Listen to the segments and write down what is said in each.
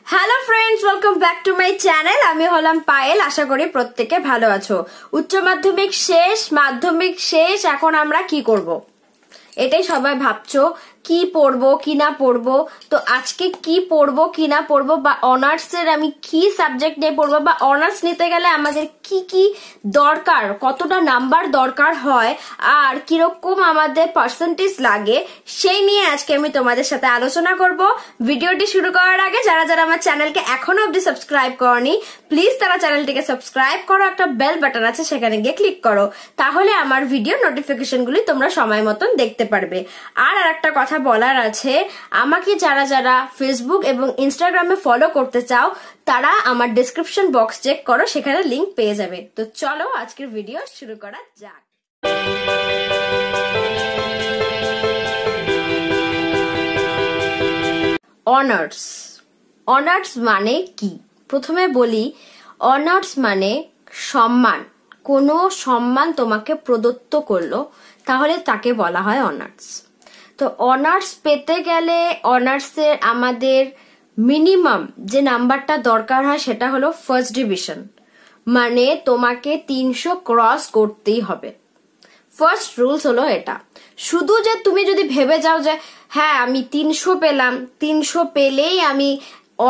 Hello friends, welcome back to my channel. আমি হলাম পায়েল। আশা করি প্রত্যেকে ভালো আছো। উচ্চ মাধ্যমিক শেষ, মাধ্যমিক শেষ, এখন আমরা কি করব এটাই সবাই ভাবছো, কি পড়বো কি না পড়বো। তো আজকে কি পড়বো কি না পড়বো, বা অনার্সের আমি কি সাবজেক্ট নিয়ে পড়বো, বা অনার্স নিতে গেলে আমাদের কি কি দরকার, কতটা নাম্বার দরকার হয়, আর কিরকম আমাদের পার্সেন্টেজ লাগে, সেই নিয়ে আজকে আমি তোমাদের সাথে আলোচনা করব। ভিডিওটি শুরু করার আগে যারা যারা আমার চ্যানেলকে এখনো অবধি সাবস্ক্রাইব করনি, প্লিজ তারা চ্যানেলটিকে সাবস্ক্রাইব করো। একটা বেল বাটন আছে, সেখানে গিয়ে ক্লিক করো, তাহলে আমার ভিডিও নোটিফিকেশনগুলি তোমরা সময় মতন দেখতে পারবে। আর একটা কথা বলার আছে, আমাকে যারা যারা ফেসবুক এবং ইনস্টাগ্রামে ফলো করতে চাও তারা আমার ডেসক্রিপশন বক্স চেক করো, সেখানে লিংক পেয়ে যাবে। তো চলো আজকের ভিডিও শুরু করা যাক। অনার্স, অনার্স মানে কি? প্রথমে বলি, অনার্স মানে সম্মান। কোনো সম্মান তোমাকে প্রদত্ত করলো, তাহলে তাকে বলা হয় অনার্স। তো অনার্স পেতে গেলে অনার্সের আমাদের মিনিমাম যে নাম্বারটা দরকার হয় সেটা হলো ফার্স্ট ডিভিশন, মানে তোমাকে 300 ক্রস করতেই হবে। ফার্স্ট রুলস হলো এটা। শুধু যে তুমি যদি ভেবে যাও যে হ্যাঁ আমি 300 পেলাম, 300 পেলেই আমি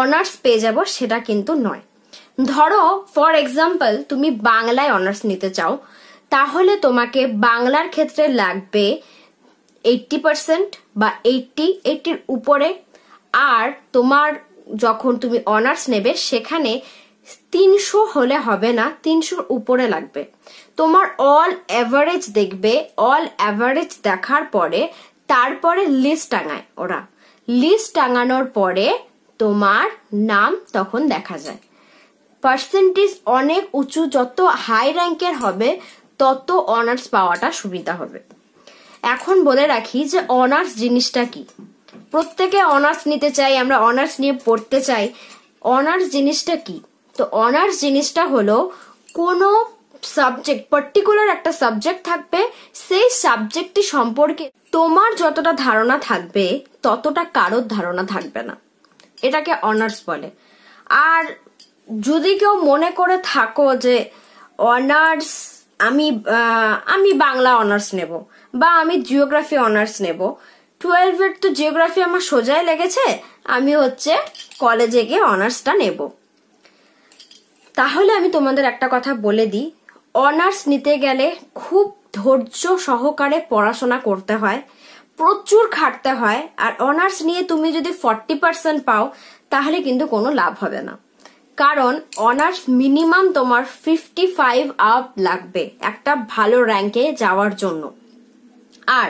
অনার্স পেয়ে যাব, সেটা কিন্তু নয়। ধরো ফর এক্সাম্পল তুমি বাংলায় অনার্স নিতে চাও, তাহলে তোমাকে বাংলার ক্ষেত্রে লাগবে 80% বা 80-80 উপরে। আর তোমার যখন তুমি অনার্স নেবে সেখানে 300 হলে হবে না, 300 উপরে লাগবে। তোমার অল এভারেজ দেখবে, অল এভারেজ দেখার পরে তারপরে লিস্ট টাঙায় ওরা। লিস্ট টাঙানোর পরে তোমার নাম তখন দেখা যায়। পার্সেন্টেজ অনেক উঁচু, যত হাই র্যাঙ্কের হবে তত অনার্স পাওয়াটা সুবিধা হবে। এখন বলে রাখি যে অনার্স জিনিসটা কি। প্রত্যেকে অনার্স নিতে চাই, আমরা অনার্স নিয়ে পড়তে চাই। অনার্স জিনিসটা কি? তো অনার্স জিনিসটা হলো কোনো সাবজেক্ট, পার্টিকুলার একটা সাবজেক্ট থাকবে, সেই সাবজেক্টটি সম্পর্কে তোমার যতটা ধারণা থাকবে ততটা কারোর ধারণা থাকবে না, এটাকে অনার্স বলে। আর যদি কেউ মনে করে থাকো যে অনার্স আমি বাংলা অনার্স নেব, বা আমি জিওগ্রাফি অনার্স নেব, 12-এর তো জিওগ্রাফি আমার সোজাই লেগেছে, আমি কলেজে গিয়ে অনার্সটা নেব, তাহলে আমি তোমাদের একটা কথা বলে দিই, অনার্স নিতে গেলে খুব ধৈর্য সহকারে পড়াশোনা করতে হয়, প্রচুর খাটতে হয়। আর অনার্স নিয়ে তুমি যদি 40% পাও তাহলে কিন্তু কোনো লাভ হবে না, কারণ অনার্স মিনিমাম তোমার 55 আপ লাগবে একটা ভালো র্যাঙ্কে যাওয়ার জন্য। আর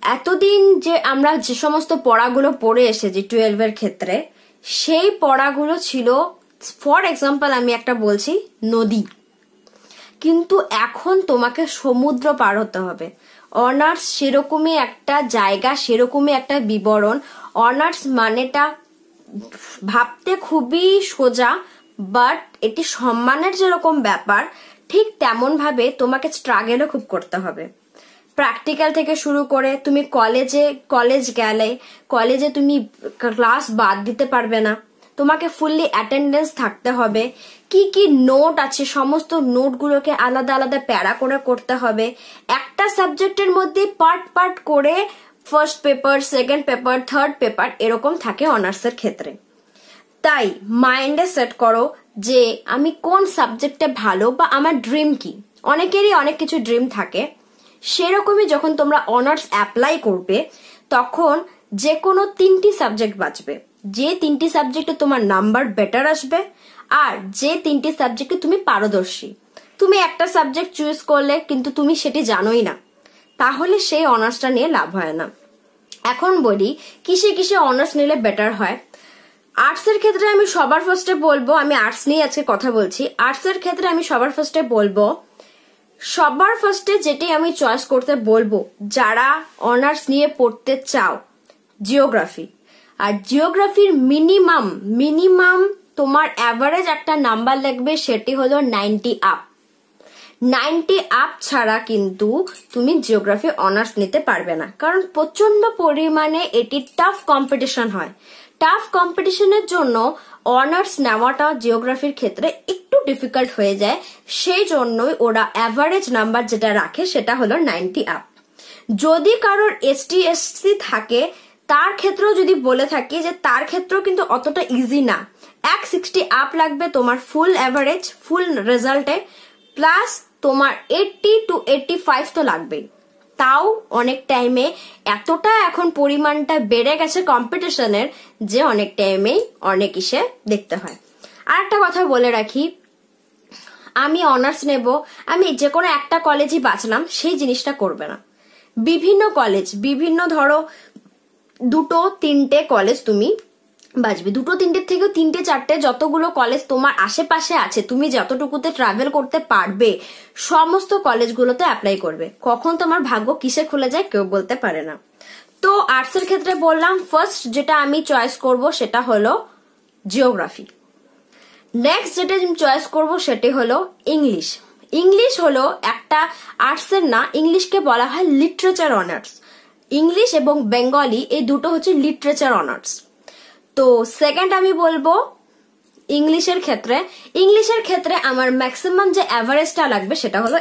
এতদিন যে আমরা যে সমস্ত পড়াগুলো পড়ে এসেছি 12-এর ক্ষেত্রে, সেই পড়াগুলো ছিল, ফর এক্সাম্পল আমি একটা বলছি, নদী। কিন্তু এখন তোমাকে সমুদ্র পার হতে হবে। অনার্স সেরকমই একটা জায়গা, সেরকমই একটা বিবরণ। অনার্স মানেটা ভাবতে খুবই সোজা, বাট এটি সম্মানের যেরকম ব্যাপার, ঠিক তেমন ভাবে তোমাকে স্ট্রাগলও খুব করতে হবে। প্র্যাকটিক্যাল থেকে শুরু করে তুমি কলেজ গেলে কলেজে তুমি ক্লাস বাদ দিতে পারবে না, তোমাকে ফুললি অ্যাটেন্ডেন্স থাকতে হবে। কি কি নোট আছে সমস্ত নোটগুলোকে আলাদা আলাদা প্যারা করে করতে হবে। একটা সাবজেক্টের মধ্যে পার্ট পার্ট করে first paper, second paper, third paper এরকম থাকে অনার্সের ক্ষেত্রে। তাই মাইন্ডে সেট করো যে আমি কোন সাবজেক্টে ভালো, বা আমার ড্রিম কি। অনেকেরই অনেক কিছু ড্রিম থাকে, সেরকমই যখন তোমরা অনার্স অ্যাপ্লাই করবে তখন যে কোনো 3টি সাবজেক্ট বাঁচবে, যে 3টি সাবজেক্টে তোমার নাম্বার বেটার আসবে, আর যে 3টি সাবজেক্টে তুমি পারদর্শী। তুমি একটা সাবজেক্ট চুজ করলে কিন্তু তুমি সেটি জানোই না, তাহলে সেই অনার্সটা নিয়ে লাভ হয় না। এখন বলি কিসে কিসে অনার্স নিলে বেটার হয়। আর্টসের ক্ষেত্রে আমি সবার ফার্স্টে বলবো, আমি আর্টস নিয়ে আজকে কথা বলছি, আর্টসের ক্ষেত্রে আমি সবার ফার্স্টে বলবো, সবার ফার্স্টে যেটি আমি চয়েস করতে বলবো যারা অনার্স নিয়ে পড়তে চাও, জিওগ্রাফি। আর জিওগ্রাফির মিনিমাম তোমার অ্যাভারেজ একটা নাম্বার লাগবে, সেটি হলো 90 আপ। 90 আপ ছাড়া কিন্তু তুমি জিওগ্রাফি অনার্স নিতে পারবে না, কারণ প্রচন্ড পরিমাণে এটি টাফ কম্পিটিশন হয়। টাফ কম্পিটিশনের জন্য অনার্স নেওয়াটা জিওগ্রাফির ক্ষেত্রে একটু ডিফিকাল্ট হয়ে যায়, সেই জন্যই ওরা অ্যাভারেজ নাম্বার যেটা রাখে সেটা হলো 90 আপ। যদি কারোর এসটি এসসি থাকে তার ক্ষেত্রেও যদি বলে থাকি যে তার ক্ষেত্রেও কিন্তু অতটা ইজি না, 160 আপ লাগবে তোমার ফুল অ্যাভারেজ ফুল রেজাল্টে, প্লাস তোমার 80 to 85 তো লাগবেই। তাও অনেক টাইমে এতটা এখন পরিমাণটা বেড়ে গেছে কম্পিটিশনের যে অনেক টাইমেই অনেক ইসে দেখতে হয়। আর একটা কথা বলে রাখি, আমি অনার্স নেব, আমি যে কোনো একটা কলেজই বাঁচলাম সেই জিনিসটা করবে না। বিভিন্ন কলেজ, বিভিন্ন ধরো 2-3টে কলেজ তুমি বাঁচবে, 2-3টের থেকেও 3-4টে যতগুলো কলেজ তোমার আশেপাশে আছে, তুমি যতটুকুতে ট্রাভেল করতে পারবে সমস্ত কলেজগুলোতে অ্যাপ্লাই করবে। কখন তোমার ভাগ্য কিসে খুলে যায় কেউ বলতে পারে না। তো আর্টসের ক্ষেত্রে বললাম ফার্স্ট যেটা আমি চয়েস করব সেটা হলো জিওগ্রাফি। নেক্সট যেটা আমি চয়েস করব সেটা হলো ইংলিশ। ইংলিশ হলো একটা আর্টসের না, ইংলিশকে বলা হয় লিটারেচার অনার্স। ইংলিশ এবং বেঙ্গলি এই দুটো হচ্ছে লিটারেচার অনার্স। তো সেকেন্ড আমি বলবো ইংলিশের ক্ষেত্রে আমার ম্যাক্সিমাম যে অ্যাভারেজটা লাগবে সেটা হলো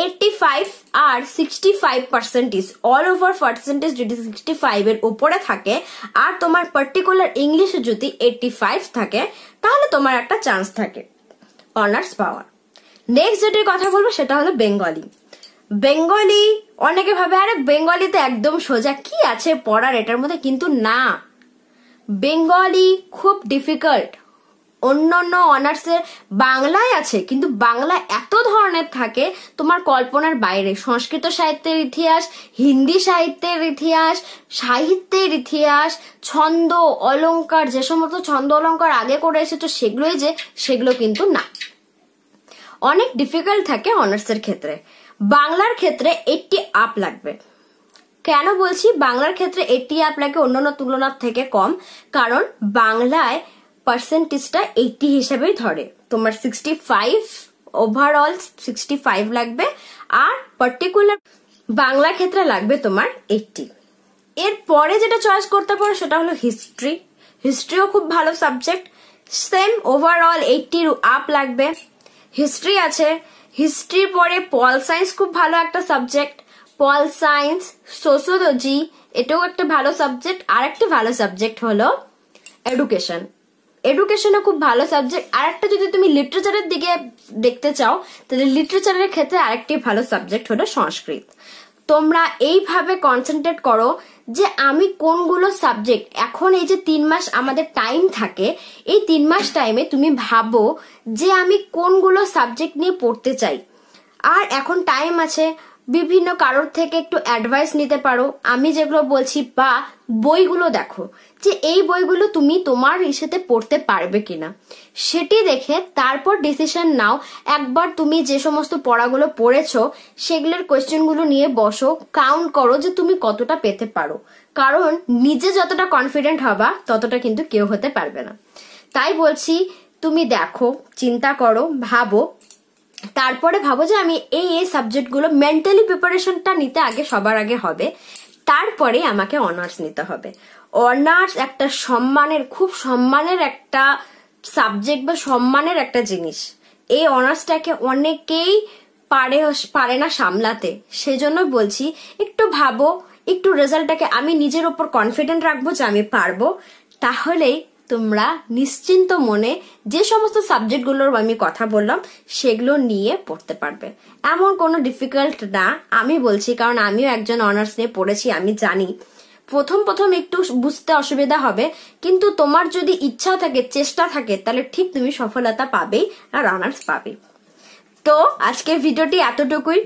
85 আর 65% অল ওভার পার্সেন্টেজ যদি 65 এর উপরে থাকে আর তোমার পার্টিকুলার ইংলিশে যদি 85 থাকে তাহলে তোমার একটা চান্স থাকে অনার্স পাওয়ার। নেক্সট যেটার কথা বলবো সেটা হলো বেঙ্গলি। অনেকে ভাবে আরে বেঙ্গলিতে একদম সোজা, কি আছে পড়ার এটার মধ্যে, কিন্তু না, বেঙ্গলি খুব ডিফিকাল্ট। অন্যান্য অনার্সের বাংলায় আছে, কিন্তু বাংলা এত ধরনের থাকে তোমার কল্পনার বাইরে। সংস্কৃত সাহিত্যের ইতিহাস, হিন্দি সাহিত্যের ইতিহাস, সাহিত্যের ইতিহাস, ছন্দ অলংকার, যে সমস্ত ছন্দ অলংকার আগে করে এসেছো সেগুলো কিন্তু না, অনেক ডিফিকাল্ট থাকে অনার্সের ক্ষেত্রে। বাংলার ক্ষেত্রে 80 আপ লাগবে। কেন বলছি বাংলার ক্ষেত্রে 80 আপ লাগে অন্যান্য তুলনার থেকে কম? কারণ বাংলায় পার্সেন্টেজটা 80 হিসেবেই ধরে, তোমার 65 ওভারঅল 65 লাগবে, আর পার্টিকুলার বাংলা ক্ষেত্রে লাগবে তোমার 80। এরপরে যেটা চয়েস করতে পারো সেটা হলো হিস্ট্রিও খুব ভালো সাবজেক্ট, সেম ওভারঅল 80 আপ লাগবে। হিস্ট্রি আছে, হিস্ট্রির পরে পল সায়েন্স খুব ভালো একটা সাবজেক্ট, পল সায়েন্স, সোশিওলজি এটাও একটা ভালো সাবজেক্ট। আর একটা ভালো সাবজেক্ট হলো এডুকেশনও খুব ভালো সাবজেক্ট। আর একটা যদি তুমি লিটারেচারের দিকে দেখতে চাও তাহলে লিটারেচারের ক্ষেত্রে আরেকটি ভালো সাবজেক্ট হলো সংস্কৃত। তোমরা এইভাবে কনসেন্ট্রেট করো যে আমি কোনগুলো সাবজেক্ট, এখন এই যে 3 মাস আমাদের টাইম থাকে, এই 3 মাস টাইমে তুমি ভাবো যে আমি কোনগুলো সাবজেক্ট নিয়ে পড়তে চাই। আর এখন টাইম আছে, বিভিন্ন কারোর থেকে একটু অ্যাডভাইস নিতে পারো আমি যেগুলো বলছি, বা বইগুলো দেখো যে এই বইগুলো তুমি তোমার ইসেতে পড়তে পারবে কিনা, সেটি দেখে তারপর ডিসিশন নাও। একবার তুমি যে সমস্ত পড়াগুলো পড়েছো সেগুলোর কোয়েশ্চেনগুলো নিয়ে বসো, কাউন্ট করো যে তুমি কতটা পেতে পারো, কারণ নিজে যতটা কনফিডেন্ট হবা ততটা কিন্তু কেউ হতে পারবে না। তাই বলছি তুমি দেখো, চিন্তা করো, ভাবো, তারপরে ভাবো যে আমি এই সাবজেক্টগুলো মেন্টালি প্রিপারেশনটা নিতে আগে সবার আগে হবে, তারপরে আমাকে অনার্স নিতে হবে। অনার্স একটা খুব সম্মানের একটা সাবজেক্ট বা সম্মানের একটা জিনিস। এই অনার্সটাকে অনেকেই পারে না সামলাতে, সেজন্য বলছি একটু ভাবো, একটু রেজাল্টটাকে, আমি নিজের উপর কনফিডেন্ট রাখবো যে আমি পারবো, তাহলেই তোমরা নিশ্চিন্ত মনে যে সমস্ত সাবজেক্টগুলোর আমি কথা বললাম সেগুলো নিয়ে পড়তে পারবে। এমন কোনো ডিফিকাল্ট না আমি বলছি, কারণ আমিও একজন অনার্স নিয়ে পড়েছি, আমি জানি প্রথম একটু বুঝতে অসুবিধা হবে, কিন্তু তোমার যদি ইচ্ছা থাকে, চেষ্টা থাকে, তাহলে ঠিক তুমি সফলতা পাবেই আর অনার্স পাবেই। তো আজকের ভিডিওটি এতটুকুই।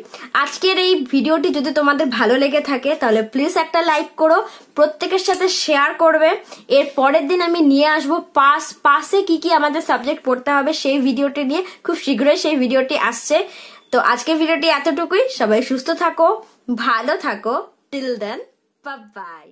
আজকের এই ভিডিওটি যদি তোমাদের ভালো লেগে থাকে তাহলে প্লিজ একটা লাইক করো, প্রত্যেকের সাথে শেয়ার করবে। এর পরের দিন আমি নিয়ে আসবো পাসে কি কি আমাদের সাবজেক্ট পড়তে হবে সেই ভিডিওটি নিয়ে, খুব শীঘ্রই সেই ভিডিওটি আসছে। তো আজকের ভিডিওটি এতটুকুই, সবাই সুস্থ থাকো, ভালো থাকো, টিল দেন, বাই বাই।